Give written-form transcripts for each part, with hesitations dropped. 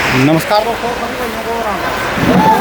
नमस्कार दोस्तों,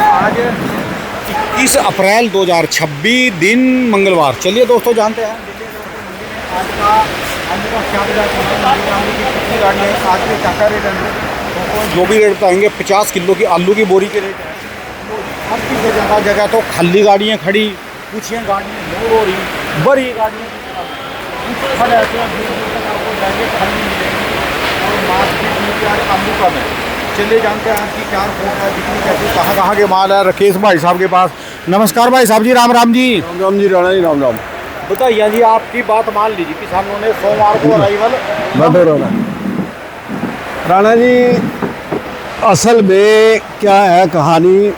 आज 21 अप्रैल 2026 दिन मंगलवार। चलिए दोस्तों जानते हैं आज का क्या बाजार कितनी गाड़ियाँ हैं, आज के क्या रेट है। जो भी रेट बताएंगे, 50 किलो की आलू की बोरी के रेट है। हर किसी जगह जगह तो खाली गाड़ियाँ खड़ी, कुछ गाड़ियाँ लोड हो रही, बड़ी गाड़ियाँ खाली मिलेगी और मार्केट में आज आलू कम है। चलिए जानते हैं आज की क्या रिपोर्ट है, बिक्री कैसी, कहाँ के माल है। राकेश भाई साहब के पास। नमस्कार भाई साहब जी, राम राम जी। राम राम जी, राणा जी, राम राम। बताइए जी, आपकी बात मान लीजिए, किसानों ने सोमवार को अराइवल राणा जी, असल में क्या है कहानी,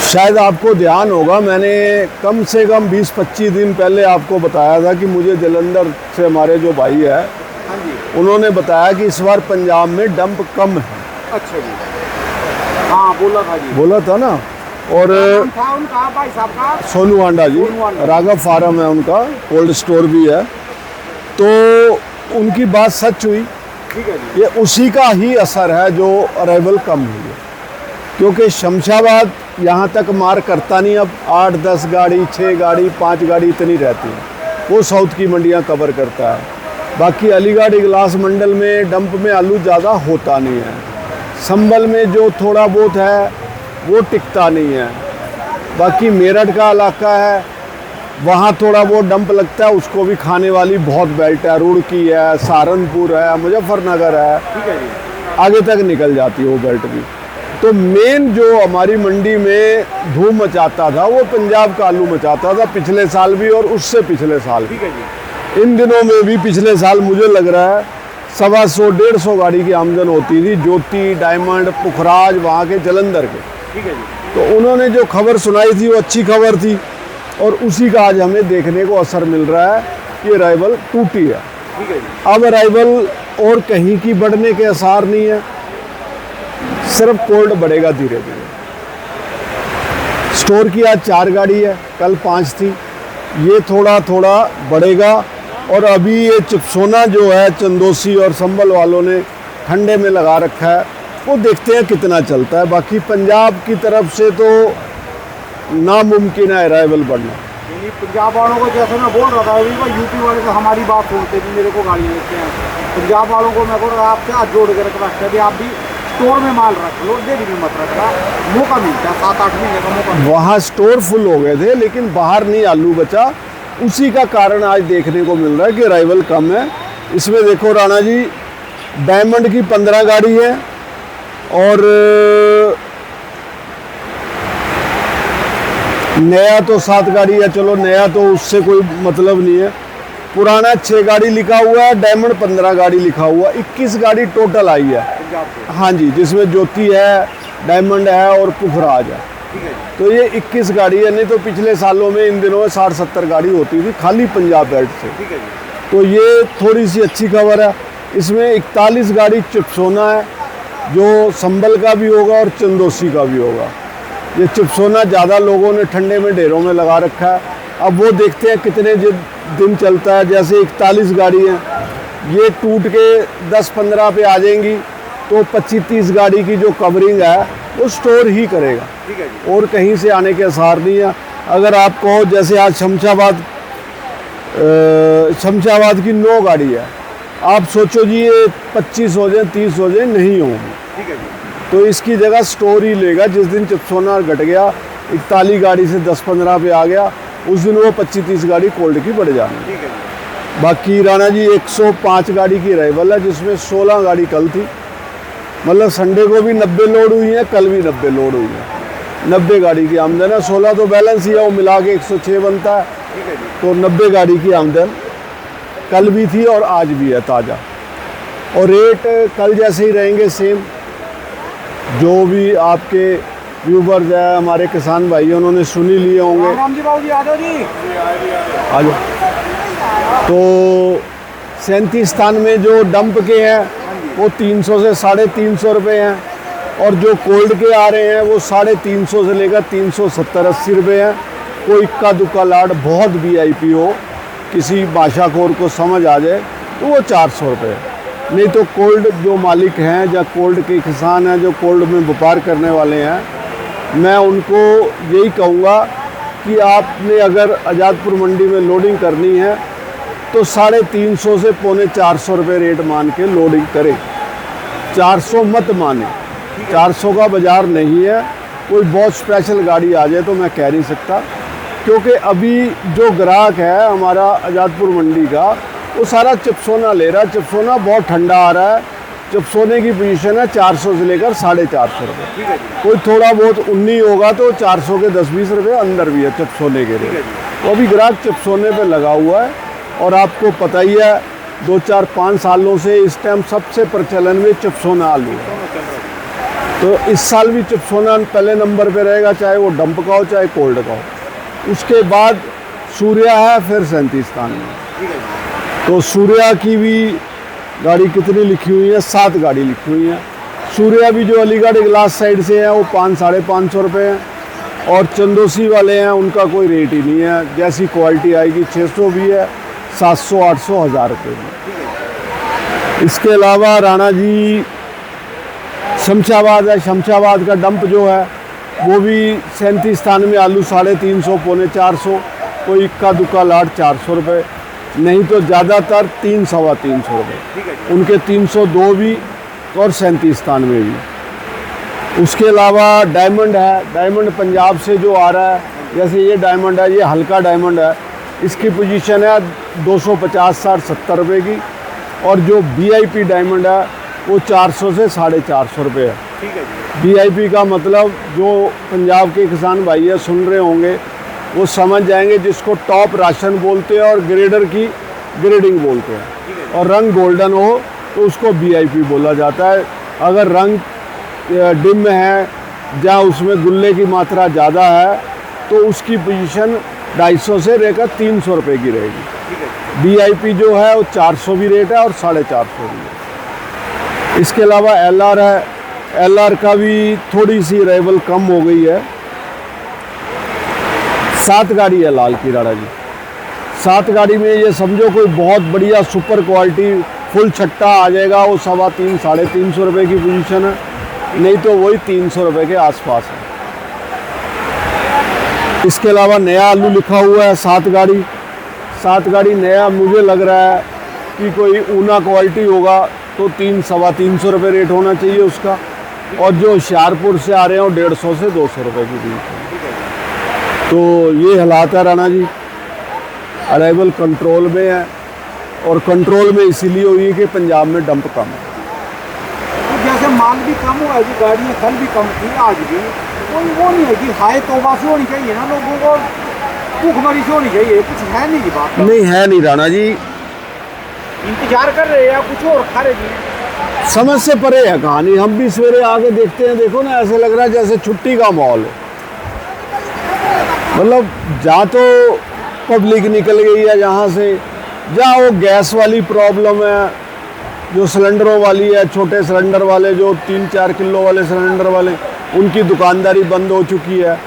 शायद आपको ध्यान होगा, मैंने कम से कम 20-25 दिन पहले आपको बताया था कि मुझे जलंधर से हमारे जो भाई है, हाँ जी, उन्होंने बताया कि इस बार पंजाब में डंप कम है। अच्छा जी, हाँ बोला था जी, बोला था ना। और था उनका भाई साहब का सोनू आंडा जी, सोनू आंडा। राघव फार्म है उनका, कोल्ड स्टोर भी है, तो उनकी बात सच हुई। ठीक है जी, ये उसी का ही असर है जो अराइवल कम हुई है, क्योंकि शमशाबाद यहाँ तक मार करता नहीं। अब 8-10 गाड़ी, 6 गाड़ी, 5 गाड़ी इतनी रहती है, वो साउथ की मंडियाँ कवर करता है। बाकी अलीगढ़ इगलास मंडल में डंप में आलू ज़्यादा होता नहीं है। संभल में जो थोड़ा बहुत है वो टिकता नहीं है। बाकी मेरठ का इलाका है, वहाँ थोड़ा बहुत डंप लगता है, उसको भी खाने वाली बहुत बेल्ट है, रुड़की है, सहारनपुर है, मुजफ्फरनगर है, ठीक है जी, आगे तक निकल जाती है वो बेल्ट भी। तो मेन जो हमारी मंडी में धूम मचाता था वो पंजाब का आलू मचाता था, पिछले साल भी और उससे पिछले साल भी। ठीक है जी, इन दिनों में भी पिछले साल मुझे लग रहा है 125-150 गाड़ी की आमदन होती थी, ज्योति, डायमंड, पुखराज, वहाँ के जलंधर के। ठीक है जी, तो उन्होंने जो खबर सुनाई थी वो अच्छी खबर थी, और उसी का आज हमें देखने को असर मिल रहा है कि अराइवल टूटी है। ठीक है जी, अब अराइवल और कहीं की बढ़ने के आसार नहीं है, सिर्फ कोल्ड बढ़ेगा धीरे धीरे। स्टोर की आज 4 गाड़ी है, कल 5 थी, ये थोड़ा थोड़ा बढ़ेगा। और अभी ये चिपसोना जो है चंदोसी और संभल वालों ने ठंडे में लगा रखा है, वो देखते हैं कितना चलता है। बाकी पंजाब की तरफ से तो नामुमकिन है अराइवल बढ़ना। यानी पंजाब वालों को, जैसे मैं बोल रहा था अभी, वो यूपी वाले तो हमारी बात सुनते भी मेरे को गाड़ी लेते हैं। पंजाब वालों को मैं बोल रहा आपसे हाथ जोड़ के रखना भी, आप भी स्टोर में माल रख लो, देरी भी मत रखना, मौका मिलता है 7-8 महीने का मौका। वहाँ स्टोर फुल हो गए थे, लेकिन बाहर नहीं आलू बचा, उसी का कारण आज देखने को मिल रहा है कि अराइवल कम है। इसमें देखो राणा जी, डायमंड की 15 गाड़ी है, और नया तो 7 गाड़ी है। चलो नया तो उससे कोई मतलब नहीं है, पुराना 6 गाड़ी लिखा हुआ है, डायमंड 15 गाड़ी लिखा हुआ, 21 गाड़ी टोटल आई है पंजाब से। हाँ जी, जिसमें ज्योति है, डायमंड है और पुखराज है। ठीक है जी, तो ये 21 गाड़ी है, नहीं तो पिछले सालों में इन दिनों में 60-70 गाड़ी होती थी खाली पंजाब बेल्ट से। ठीक है जी, तो ये थोड़ी सी अच्छी खबर है। इसमें 41 गाड़ी चिपसोना है, जो संभल का भी होगा और चंदोसी का भी होगा। ये चिपसोना ज़्यादा लोगों ने ठंडे में ढेरों में लगा रखा है, अब वो देखते हैं कितने दिन चलता है। जैसे 41 गाड़ी हैं, ये टूट के 10-15 पे आ जाएंगी, तो 25-30 गाड़ी की जो कवरिंग है वो स्टोर ही करेगा, ठीक है जी, और कहीं से आने के आसार नहीं है। अगर आप कहो जैसे आज शमशाबाद की 9 गाड़ी है, आप सोचो जी ये 25 हो जाए, 30 हो जाए, नहीं होंगी। ठीक है जी, तो इसकी जगह स्टोर ही लेगा। जिस दिन चिपसोना घट गया, 41 गाड़ी से 10-15 पे आ गया, उस दिन वो 25-30 गाड़ी कोल्ड की बढ़ जानी। ठीक है जी, बाकी राणा जी 105 गाड़ी की अराइवल है, जिसमें 16 गाड़ी कल थी, मतलब संडे को भी 90 लोड हुई है, कल भी 90 लोड हुई है। 90 गाड़ी की आमदन है, 16 तो बैलेंस ही है, वो मिला के 106 बनता है। ठीक है जी, तो 90 गाड़ी की आमदन कल भी थी और आज भी है ताज़ा। और रेट कल जैसे ही रहेंगे सेम। जो भी आपके व्यूवर्स है, हमारे किसान भाई, उन्होंने सुन ही लिए होंगे। राम जी, बाबू जी आ जाओ जी, आ जाओ। तो 37 स्थान में जो डंप के हैं वो 300 से 350 रुपये हैं, और जो कोल्ड के आ रहे हैं वो 350 से लेकर 370-80 रुपये हैं। कोई इक्का दुक्का लाट बहुत VIP हो, किसी भाषाखोर को समझ आ जाए, तो वो 400 रुपये है। नहीं तो कोल्ड जो मालिक हैं या कोल्ड के किसान हैं जो कोल्ड में व्यापार करने वाले हैं, मैं उनको यही कहूँगा कि आपने अगर आज़ादपुर मंडी में लोडिंग करनी है तो 350 से 450 रुपये रेट मान के लोडिंग करें। 400 मत माने, 400 का बाज़ार नहीं है। कोई बहुत स्पेशल गाड़ी आ जाए तो मैं कह नहीं सकता, क्योंकि अभी जो ग्राहक है हमारा आज़ादपुर मंडी का वो सारा चिपसोना ले रहा है। चिपसोना बहुत ठंडा आ रहा है। चिपसोने की पोजीशन है 400 से लेकर 450 रुपये। कोई थोड़ा बहुत 19 होगा तो 400 के 10-20 रुपये अंदर भी है चिपसोने के रेट। वो अभी ग्राहक चिपसोने पे लगा हुआ है। और आपको पता ही है 2-4-5 सालों से इस टाइम सबसे प्रचलन में चिपसोना आलू है। तो इस साल भी चिपसोना पहले नंबर पे रहेगा, चाहे वो डंप का हो चाहे कोल्ड का हो। उसके बाद सूर्या है, फिर 37 स्थान में। तो सूर्या की भी गाड़ी कितनी लिखी हुई है? 7 गाड़ी लिखी हुई है। सूर्या भी जो अलीगढ़ ग्लास साइड से है वो 500-550 रुपये हैं। और चंदोसी वाले हैं उनका कोई रेट ही नहीं है। जैसी क्वालिटी आएगी 600 भी है, 700-800 1000 रुपये में। इसके अलावा राणा जी शमशाबाद है। शमशाबाद का डंप जो है वो भी 37 स्थान में आलू 350 450, कोई इक्का दुक्का लाट 400 रुपये, नहीं तो ज़्यादातर 300-350 रुपये। उनके 302 भी और 37 स्थान में भी। उसके अलावा डायमंड है। डायमंड पंजाब से जो आ रहा है, जैसे ये डायमंड है, ये हल्का डायमंड है, इसकी पोजीशन है 250-60-70 रुपये की। और जो वीआईपी डायमंड है वो 400 से 450 रुपये है। वीआईपी का मतलब जो पंजाब के किसान भाई है सुन रहे होंगे वो समझ जाएंगे, जिसको टॉप राशन बोलते हैं और ग्रेडर की ग्रेडिंग बोलते हैं। और रंग गोल्डन हो तो उसको वीआईपी बोला जाता है। अगर रंग डिम है या उसमें गुल्ले की मात्रा ज़्यादा है तो उसकी पोजीशन 250 से लेकर 300 रुपये की रहेगी। वीआईपी जो है वो 400 भी रेट है और 450 भी है। इसके अलावा एलआर है। एलआर का भी थोड़ी सी अराइवल कम हो गई है। 7 गाड़ी है लाल की राणा जी। 7 गाड़ी में ये समझो कोई बहुत बढ़िया सुपर क्वालिटी फुल छट्टा आ जाएगा, वो 350-350 रुपये की पोजीशन है, नहीं तो वही 300 रुपये के आसपास है। इसके अलावा नया आलू लिखा हुआ है 7 गाड़ी। 7 गाड़ी नया मुझे लग रहा है कि कोई ऊना क्वालिटी होगा तो 300-350 रुपये रेट होना चाहिए उसका। और जो होशियारपुर से आ रहे हैं 150 से 200 रुपये की पोजीशन। तो ये हालात है राणा जी। अराइवल कंट्रोल में है और कंट्रोल में इसीलिए हुई है कि पंजाब में डंप कम है। तो जैसे माल भी कम हुआ है जी, गाड़ियाँ कल भी कम थी आज भी, कोई वो नहीं है कि हाई तौबा से होनी चाहिए ना, लोगों को भूखमरी से होनी चाहिए। कुछ है नहीं जी बात? नहीं है नहीं राणा जी, इंतजार कर रहे हैं कुछ और खा रहे जी। समझ से परे है कहानी। हम भी सवेरे आके देखते हैं, देखो ना ऐसे लग रहा है जैसे छुट्टी का माहौल है। मतलब जहाँ तो पब्लिक निकल गई है जहाँ से, जहाँ वो गैस वाली प्रॉब्लम है, जो सिलेंडरों वाली है, छोटे सिलेंडर वाले जो 3-4 किलो वाले सिलेंडर वाले, उनकी दुकानदारी बंद हो चुकी है।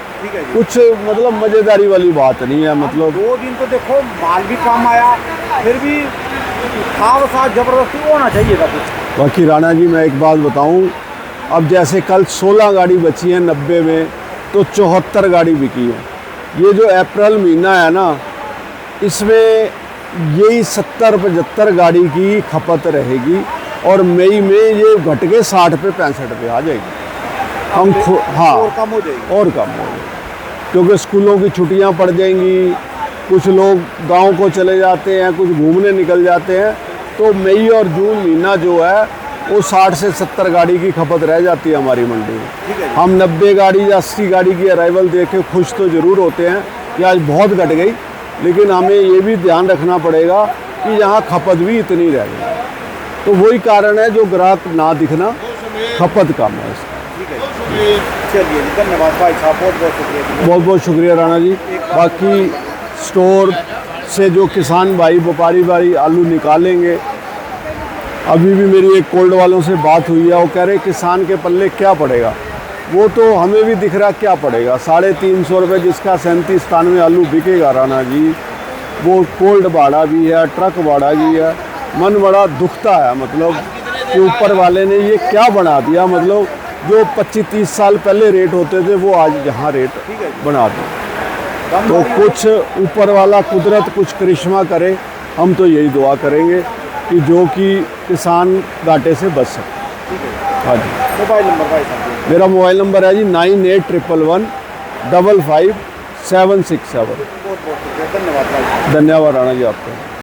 कुछ मतलब मज़ेदारी वाली बात नहीं है। मतलब 2 दिन तो देखो माल भी कम आया, फिर भी खाव साथ जबरदस्ती होना चाहिए था कुछ। बाकी राणा जी मैं एक बात बताऊं, अब जैसे कल 16 गाड़ी बची है 90 में, तो 74 गाड़ी बिकी है। ये जो अप्रैल महीना है ना, इसमें यही 70-75 गाड़ी की खपत रहेगी और मई में ये घट के 60 पे 65 पे आ जाएगी। हम हाँ और कम हो जाएगी। और कम हो जाएगी, क्योंकि स्कूलों की छुट्टियां पड़ जाएंगी, कुछ लोग गांव को चले जाते हैं, कुछ घूमने निकल जाते हैं। तो मई और जून महीना जो है वो 60 से 70 गाड़ी की खपत रह जाती है हमारी मंडी में। हम 90 गाड़ी या 80 गाड़ी की अराइवल देख के खुश तो ज़रूर होते हैं कि आज बहुत घट गई, लेकिन हमें ये भी ध्यान रखना पड़ेगा कि यहाँ खपत भी इतनी रह गई। तो वही कारण है जो ग्राहक ना दिखना, खपत कम है इसका। चलिए धन्यवाद भाई साहब, बहुत बहुत शुक्रिया। बहुत बहुत शुक्रिया राणा जी। बाकी स्टोर से जो किसान भाई व्यापारी भाई आलू निकालेंगे, अभी भी मेरी एक कोल्ड वालों से बात हुई है, वो कह रहे किसान के पल्ले क्या पड़ेगा। वो तो हमें भी दिख रहा क्या पड़ेगा। 350 रुपये जिसका 37 स्थान में आलू बिकेगा राणा जी, वो कोल्ड भाड़ा भी है, ट्रक भाड़ा भी है। मन बड़ा दुखता है। मतलब कि ऊपर वाले ने ये क्या बना दिया, मतलब जो 25-30 साल पहले रेट होते थे वो आज यहाँ रेट बना दिए। तो कुछ ऊपर वाला कुदरत कुछ करिश्मा करे, हम तो यही दुआ करेंगे कि जो कि किसान घाटे से बच सके। हाँ जी। मोबाइल नंबर भाई साहब? मेरा मोबाइल नंबर है जी 9811 55 767। बहुत बहुत शुक्रिया, धन्यवाद भाई। धन्यवाद राणा जी आपका।